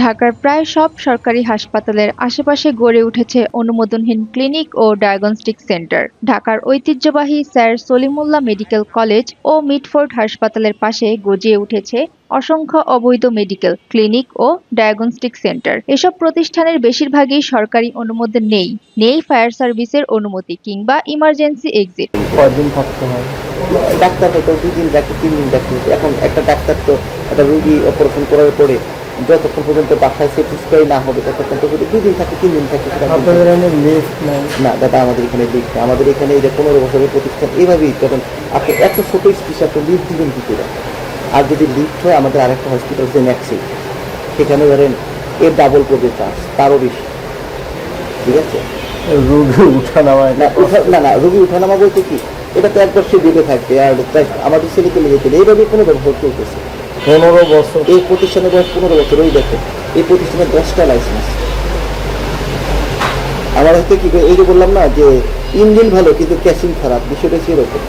ঢাকার প্রায় সব সরকারি হাসপাতালের আশেপাশে গড়ে উঠেছে অনুমোদনহীন ক্লিনিক ও ডায়াগনস্টিক সেন্টার। ঢাকার ঐতিহ্যবাহী স্যার সলিমুল্লাহ মেডিকেল কলেজ ও মিটফোর্ড হাসপাতালের পাশে গজিয়ে উঠেছে অসংখ্য অবৈধ মেডিকেল ক্লিনিক ও ডায়াগনস্টিক সেন্টার। এসব প্রতিষ্ঠানের বেশিরভাগই সরকারি অনুমোদন নেই। নেই ফায়ার সার্ভিসের অনুমতি কিংবা ইমার্জেন্সি এক্সিট। কয়দিন থাকতে হয়? ডাক্তার হয়তো 2 দিন থাকে, 3 দিন থাকে। এখন একটা ডাক্তার তো একটা রোগী অপারেশন করার পরে যতক্ষণ পর্যন্ত বাসায় স্যাটিসফাই না হবে ততক্ষণ তো 2 দিন থাকে, 3 দিন থাকে। আপনাদের এখানে লিফট নাই? না দাদা, আমাদের এখানে লিফট নেই। আমাদের এখানে এই যে 15 বছরের প্রতিষ্ঠান এইভাবেই, যখন আপনি এত ছোট স্পেস আপনি লিফট দিবেন কি করে? আর যদি লিফট হয়, আমাদের আরেকটা হসপিটাল যে ম্যাক্সি, সেখানে ধরেন এর ডাবল পড়বে চার্জ, তারও বেশি। ঠিক আছে, রোগী উঠানামায় না রোগী উঠানামা বলতে কি, এটা তো একবার সে বেঁধে থাকবে। আর তাই আমাদের ছেলেকে লেগে চলে এইভাবে কোনো ব্যবহার চলতেছে। 15 বছর। এই প্রতিষ্ঠানের বয়স 15 বছর। ওই দেখেন, এই প্রতিষ্ঠানের 10টা লাইসেন্স। আমার হয়তো কি এই যে বললাম না যে ইঞ্জিন ভালো কিন্তু ক্যাশিং খারাপ, বিষয়টা সেরকম।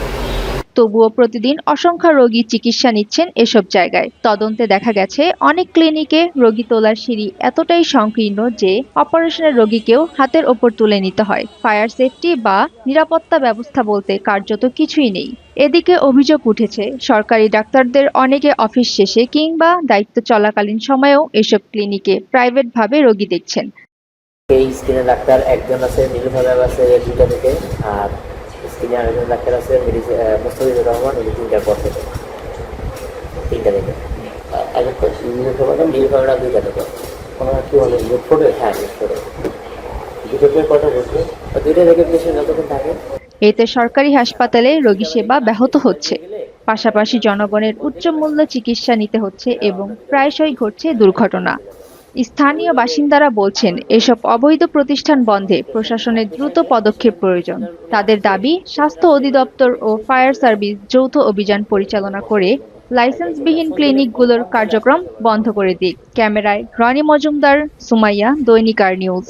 তবুও প্রতিদিন অসংখ্য রোগী চিকিৎসা নিচ্ছেন এসব জায়গায়। তদন্তে দেখা গেছে অনেক ক্লিনিকে রোগী তোলার সিঁড়ি এতটাই সংকীর্ণ যে অপারেশনের রোগীকেও হাতের ওপর তুলে নিতে হয়। ফায়ার সেফটি বা নিরাপত্তা ব্যবস্থা বলতে কার্যত কিছুই নেই। এদিকে অভিযোগ উঠেছে সরকারি ডাক্তারদের অনেকে অফিস শেষে কিংবা দায়িত্ব চলাকালীন সময়েও এসব ক্লিনিকে প্রাইভেটভাবে রোগী দেখছেন। এই স্কিনের ডাক্তার একজন আছে, নীলুফা আছে 2টা থেকে, আর স্কিনের আরেকজন ডাক্তার আছে মুস্তাফিজুর রহমান, উনি 3টার পর থেকে, 3টা থেকে। নীলুফাটা 2টা থেকে। ওনারা কি বলে, লিফটে? হ্যাঁ, লিফটে। 2টা থেকে কটা বলছে? 2টা থেকে পেশেন্ট যতক্ষণ থাকে। এতে সরকারি হাসপাতালে রোগী সেবা ব্যাহত হচ্ছে, পাশাপাশি জনগণের উচ্চ মূল্য চিকিৎসা নিতে হচ্ছে এবং প্রায়শই ঘটছে দুর্ঘটনা। স্থানীয় বাসিন্দারা বলছেন এসব অবৈধ প্রতিষ্ঠান বন্ধে প্রশাসনের দ্রুত পদক্ষেপ প্রয়োজন। তাদের দাবি স্বাস্থ্য অধিদপ্তর ও ফায়ার সার্ভিস যৌথ অভিযান পরিচালনা করে লাইসেন্সবিহীন ক্লিনিকগুলোর কার্যক্রম বন্ধ করে দিক। ক্যামেরায় রনি মজুমদার, সুমাইয়া, দৈনিক আর নিউজ।